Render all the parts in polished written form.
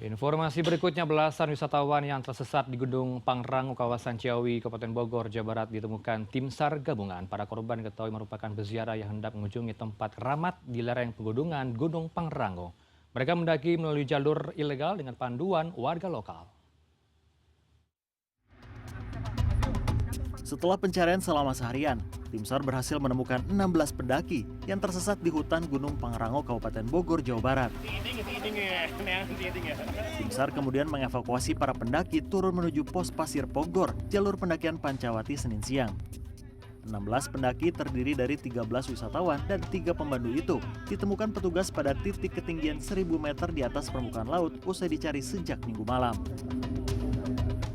Informasi berikutnya, belasan wisatawan yang tersesat di Gunung Pangrango, kawasan Ciawi, Kabupaten Bogor, Jawa Barat ditemukan tim SAR gabungan. Para korban diketahui merupakan peziarah yang hendak mengunjungi tempat keramat di lereng pegunungan Gunung Pangrango. Mereka mendaki melalui jalur ilegal dengan panduan warga lokal. Setelah pencarian selama seharian, tim SAR berhasil menemukan 16 pendaki yang tersesat di hutan Gunung Pangrango, Kabupaten Bogor, Jawa Barat. Tim SAR kemudian mengevakuasi para pendaki turun menuju pos Pasir Pogor, jalur pendakian Pancawati, Senin siang. 16 pendaki terdiri dari 13 wisatawan dan 3 pemandu itu ditemukan petugas pada titik ketinggian 1000 meter di atas permukaan laut usai dicari sejak Minggu malam.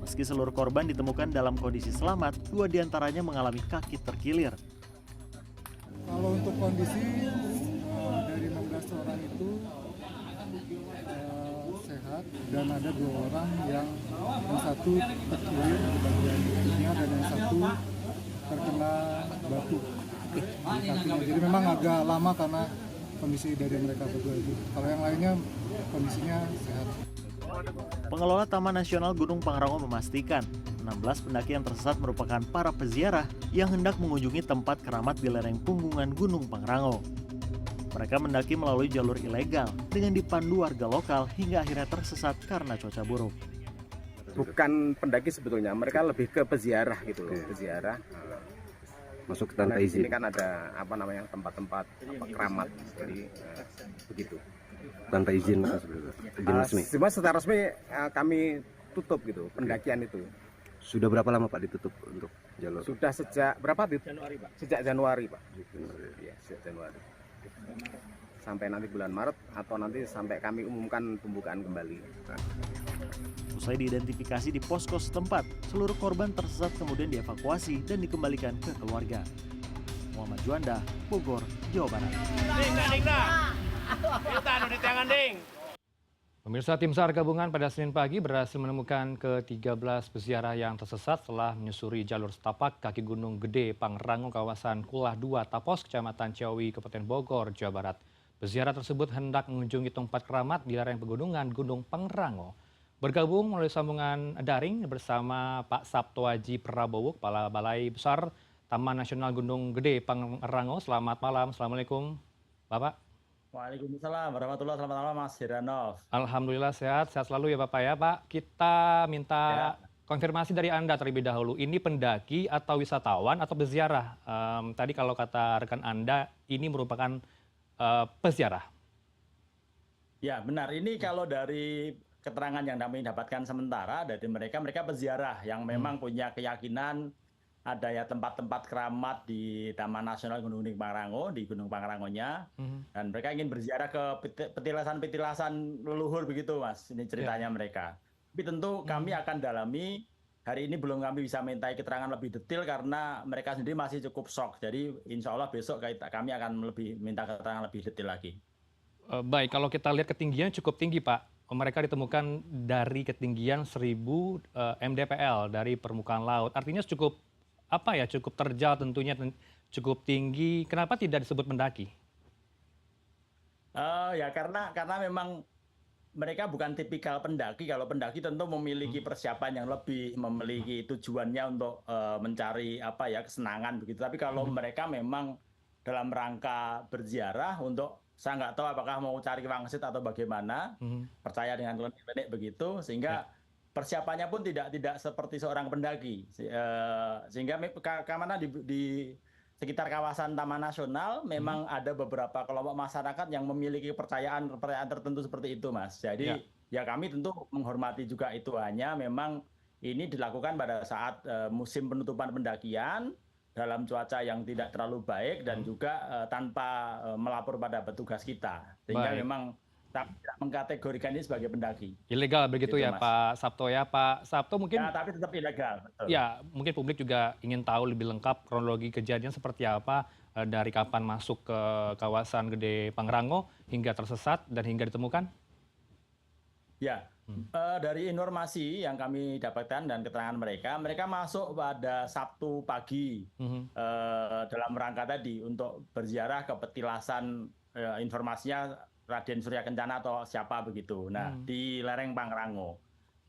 Meski seluruh korban ditemukan dalam kondisi selamat, 2 diantaranya mengalami kaki terkilir. Kalau untuk kondisi dari 16 orang itu sehat dan ada 2 orang yang satu terkilir di bagian kakinya dan yang satu terkena batu di kakinya. Jadi memang agak lama karena kondisi dari mereka berdua itu. Kalau yang lainnya kondisinya sehat. Pengelola Taman Nasional Gunung Pangrango memastikan 16 pendaki yang tersesat merupakan para peziarah yang hendak mengunjungi tempat keramat di lereng punggungan Gunung Pangrango. Mereka mendaki melalui jalur ilegal dengan dipandu warga lokal hingga akhirnya tersesat karena cuaca buruk. Bukan pendaki sebetulnya, mereka lebih ke peziarah gitu loh, peziarah. Masuk ke tanpa izin. Ini kan ada tempat-tempat keramat, jadi begitu. Tanpa izin izin resmi. Cuma secara resmi kami tutup gitu pendakian itu. Sudah berapa lama Pak ditutup untuk jalur? Sudah sejak berapa? Januari Pak. Sejak Januari Pak. Iya, sejak Januari. Sampai nanti bulan Maret atau nanti sampai kami umumkan pembukaan kembali. Usai diidentifikasi di posko setempat, seluruh korban tersesat kemudian dievakuasi dan dikembalikan ke keluarga. Muhammad Juanda, Bogor, Jawa Barat. Pemirsa, tim SAR gabungan pada Senin pagi berhasil menemukan ke-13 peziarah yang tersesat setelah menyusuri jalur setapak kaki Gunung Gede Pangrango, kawasan Kulah 2 Tapos, Kecamatan Ciawi, Kabupaten Bogor, Jawa Barat. Peziarah tersebut hendak mengunjungi tempat keramat di lereng pegunungan Gunung Pangrango. Bergabung melalui sambungan daring bersama Pak Sabto Aji Prabowo, Kepala Balai Besar Taman Nasional Gunung Gede Pangrango. Selamat malam, Assalamualaikum Bapak. Waalaikumsalam warahmatullahi wabarakatuh. Selamat malam Mas Heranov. Alhamdulillah sehat selalu ya Bapak ya. Pak, kita minta konfirmasi dari Anda terlebih dahulu. Ini pendaki atau wisatawan atau peziarah? Tadi kalau kata rekan Anda, ini merupakan peziarah. Ya benar, ini kalau dari keterangan yang kami dapatkan sementara dari mereka peziarah yang memang punya keyakinan ada ya tempat-tempat keramat di Taman Nasional Gunung Pangrango, di Gunung Pangrangonya, dan mereka ingin berziarah ke petilasan-petilasan leluhur begitu Mas, ini ceritanya mereka. Tapi tentu kami akan dalami, hari ini belum kami bisa mintai keterangan lebih detail karena mereka sendiri masih cukup shock, jadi insya Allah besok kami akan minta keterangan lebih detail lagi. Baik, kalau kita lihat ketinggian cukup tinggi Pak. Mereka ditemukan dari ketinggian 1000 mdpl dari permukaan laut. Artinya cukup terjal tentunya, cukup tinggi. Kenapa tidak disebut pendaki? Ya karena memang mereka bukan tipikal pendaki. Kalau pendaki tentu memiliki persiapan yang lebih, memiliki tujuannya untuk mencari kesenangan begitu. Tapi kalau mereka memang dalam rangka berziarah untuk, saya nggak tahu apakah mau cari wangsit atau bagaimana, percaya dengan klinik begitu, sehingga persiapannya pun tidak seperti seorang pendaki, sehingga keamanan di sekitar kawasan Taman Nasional memang ada beberapa kelompok masyarakat yang memiliki kepercayaan tertentu seperti itu, Mas. Jadi ya kami tentu menghormati juga itu, hanya memang ini dilakukan pada saat musim penutupan pendakian dalam cuaca yang tidak terlalu baik dan juga tanpa melapor pada petugas kita, sehingga memang tidak mengkategorikan ini sebagai pendaki. Ilegal begitu ya, Mas. Pak Sabto ya. Pak Sabto mungkin... Ya, tapi tetap ilegal. Betul. Ya, mungkin publik juga ingin tahu lebih lengkap kronologi kejadian seperti apa, dari kapan masuk ke kawasan Gede Pangrango hingga tersesat dan hingga ditemukan? Ya, dari informasi yang kami dapatkan dan keterangan mereka masuk pada Sabtu pagi dalam rangka tadi untuk berziarah ke petilasan, informasinya Raden Surya Kencana atau siapa begitu. Nah, di lereng Pangrango.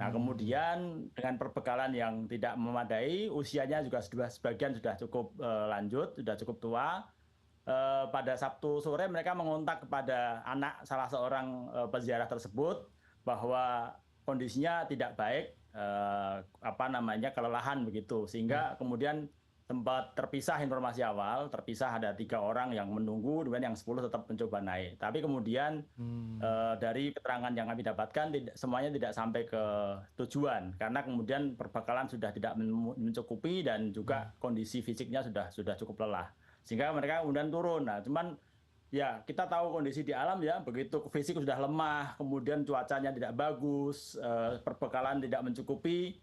Nah, kemudian dengan perbekalan yang tidak memadai, usianya juga sebagian sudah cukup lanjut, sudah cukup tua. Pada Sabtu sore mereka mengontak kepada anak salah seorang peziarah tersebut bahwa kondisinya tidak baik, kelelahan begitu, sehingga kemudian sempat terpisah informasi awal, terpisah ada 3 orang yang menunggu, kemudian yang 10 tetap mencoba naik. Tapi kemudian dari keterangan yang kami dapatkan semuanya tidak sampai ke tujuan karena kemudian perbekalan sudah tidak mencukupi dan juga kondisi fisiknya sudah cukup lelah. Sehingga mereka kemudian turun. Nah, cuman ya kita tahu kondisi di alam ya, begitu fisik sudah lemah, kemudian cuacanya tidak bagus, perbekalan tidak mencukupi,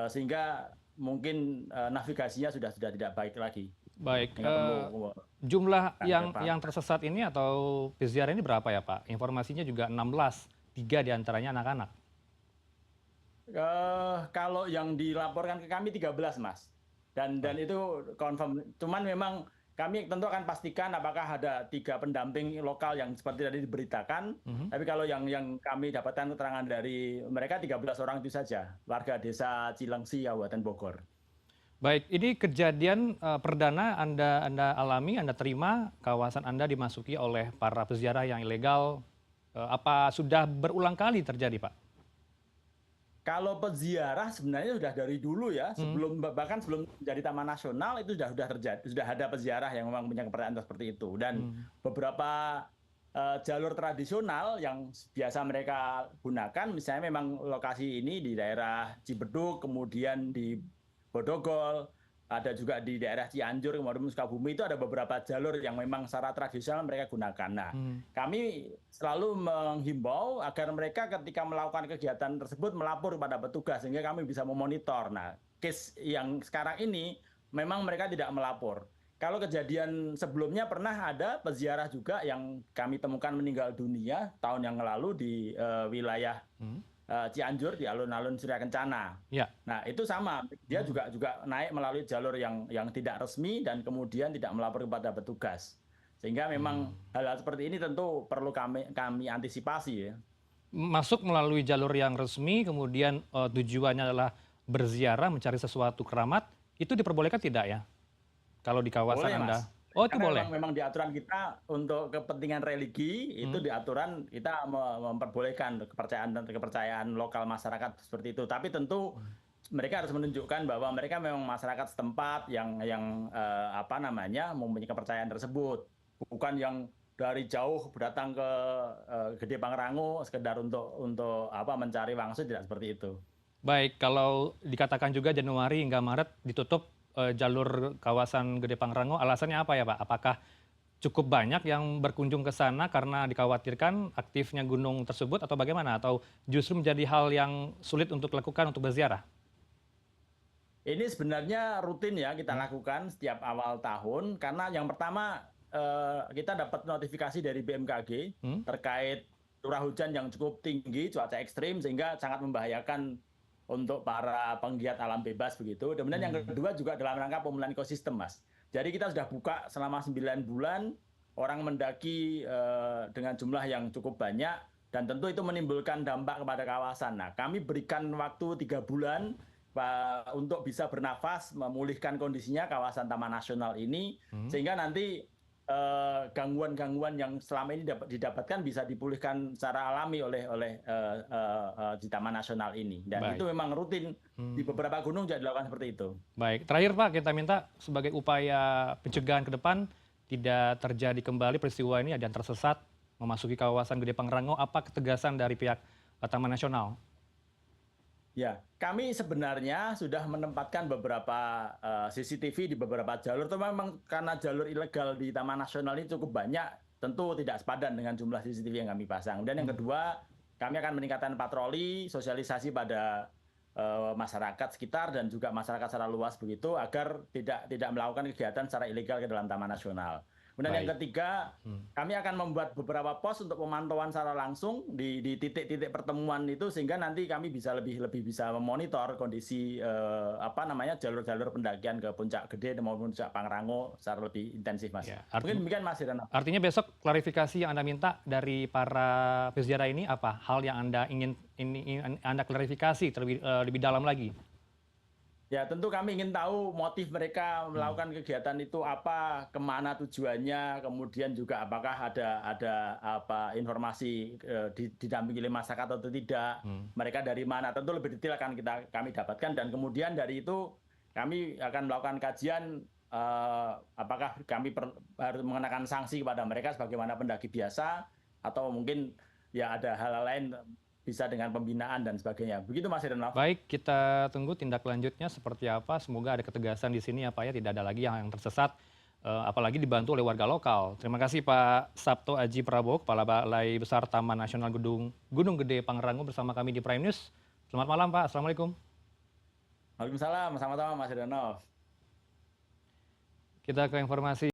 sehingga mungkin navigasinya sudah tidak baik lagi. Baik, Sehingga perlu jumlah yang tersesat ini atau peziarah ini berapa ya Pak? Informasinya juga 16, 3 diantaranya anak-anak. Kalau yang dilaporkan ke kami 13, Mas. Dan itu confirm. Cuman memang kami tentu akan pastikan apakah ada 3 pendamping lokal yang seperti tadi diberitakan. Tapi kalau yang kami dapatkan keterangan dari mereka 13 orang itu saja, warga desa Cilengsi, Kabupaten Bogor. Baik, ini kejadian perdana Anda alami, Anda terima kawasan Anda dimasuki oleh para peziarah yang ilegal. Apa sudah berulang kali terjadi, Pak? Kalau peziarah sebenarnya sudah dari dulu ya, bahkan sebelum menjadi Taman Nasional itu sudah terjadi, sudah ada peziarah yang memang punya kepercayaan seperti itu. Dan beberapa jalur tradisional yang biasa mereka gunakan, misalnya memang lokasi ini di daerah Cibeduk, kemudian di Bodogol, ada juga di daerah Cianjur, kemudian Sukabumi, itu ada beberapa jalur yang memang secara tradisional mereka gunakan. Nah, kami selalu menghimbau agar mereka ketika melakukan kegiatan tersebut melapor kepada petugas sehingga kami bisa memonitor. Nah, case yang sekarang ini memang mereka tidak melapor. Kalau kejadian sebelumnya pernah ada peziarah juga yang kami temukan meninggal dunia tahun yang lalu di wilayah Cianjur di alun-alun Surya Kencana. Ya. Nah, itu sama. Dia juga naik melalui jalur yang tidak resmi dan kemudian tidak melapor kepada petugas. Sehingga memang hal-hal seperti ini tentu perlu kami antisipasi ya. Masuk melalui jalur yang resmi, kemudian tujuannya adalah berziarah, mencari sesuatu keramat, itu diperbolehkan tidak ya? Kalau di kawasan Boleh, Anda? Mas. Oh, itu Karena boleh? memang di aturan kita untuk kepentingan religi itu di aturan kita memperbolehkan kepercayaan lokal masyarakat seperti itu. Tapi tentu mereka harus menunjukkan bahwa mereka memang masyarakat setempat yang mempunyai kepercayaan tersebut, bukan yang dari jauh datang ke Gede Pangrango sekedar untuk mencari wangsit, tidak seperti itu. Baik, kalau dikatakan juga Januari hingga Maret ditutup jalur kawasan Gede Pangrango, alasannya apa ya Pak? Apakah cukup banyak yang berkunjung ke sana karena dikhawatirkan aktifnya gunung tersebut atau bagaimana? Atau justru menjadi hal yang sulit untuk dilakukan untuk berziarah? Ini sebenarnya rutin ya kita lakukan setiap awal tahun karena yang pertama kita dapat notifikasi dari BMKG terkait curah hujan yang cukup tinggi, cuaca ekstrim sehingga sangat membahayakan untuk para penggiat alam bebas begitu. Kemudian yang kedua juga dalam rangka pemulihan ekosistem, Mas. Jadi kita sudah buka selama 9 bulan, orang mendaki dengan jumlah yang cukup banyak dan tentu itu menimbulkan dampak kepada kawasan. Nah, kami berikan waktu 3 bulan untuk bisa bernafas, memulihkan kondisinya kawasan Taman Nasional ini sehingga nanti gangguan-gangguan yang selama ini didapatkan bisa dipulihkan secara alami oleh di Taman Nasional ini. Dan itu memang rutin di beberapa gunung juga dilakukan seperti itu. Baik, terakhir Pak, kita minta sebagai upaya pencegahan ke depan tidak terjadi kembali peristiwa ini, ada yang tersesat memasuki kawasan Gede Pangrango, apa ketegasan dari pihak Taman Nasional? Ya, kami sebenarnya sudah menempatkan beberapa CCTV di beberapa jalur. Itu memang karena jalur ilegal di Taman Nasional ini cukup banyak, tentu tidak sepadan dengan jumlah CCTV yang kami pasang. Dan yang kedua, kami akan meningkatkan patroli, sosialisasi pada masyarakat sekitar dan juga masyarakat secara luas begitu agar tidak melakukan kegiatan secara ilegal ke dalam Taman Nasional. Kemudian yang Baik. ketiga, kami akan membuat beberapa pos untuk pemantauan secara langsung di titik-titik pertemuan itu sehingga nanti kami bisa lebih bisa memonitor kondisi jalur-jalur pendakian ke Puncak Gede maupun Puncak Pangrango secara lebih intensif, Mas. Ya, Mungkin demikian, Mas Heranov. artinya besok klarifikasi yang Anda minta dari para peziarah ini apa? Hal yang Anda ingin Anda klarifikasi lebih dalam lagi? Ya, tentu kami ingin tahu motif mereka melakukan kegiatan itu apa, kemana tujuannya, kemudian juga apakah ada informasi didampingi oleh masyarakat atau tidak, mereka dari mana, tentu lebih detail akan kami dapatkan dan kemudian dari itu kami akan melakukan kajian apakah kami harus mengenakan sanksi kepada mereka sebagaimana pendaki biasa atau mungkin ya ada hal lain bisa dengan pembinaan dan sebagainya. Begitu, Mas Heranov. Baik, kita tunggu tindak lanjutnya seperti apa. Semoga ada ketegasan di sini ya Pak ya, tidak ada lagi yang tersesat, apalagi dibantu oleh warga lokal. Terima kasih Pak Sabto Aji Prabowo, Kepala Balai Besar Taman Nasional Gunung Gede Pangrango bersama kami di Prime News. Selamat malam Pak, Assalamualaikum. Waalaikumsalam, sama-sama Mas Heranov. Kita ke informasi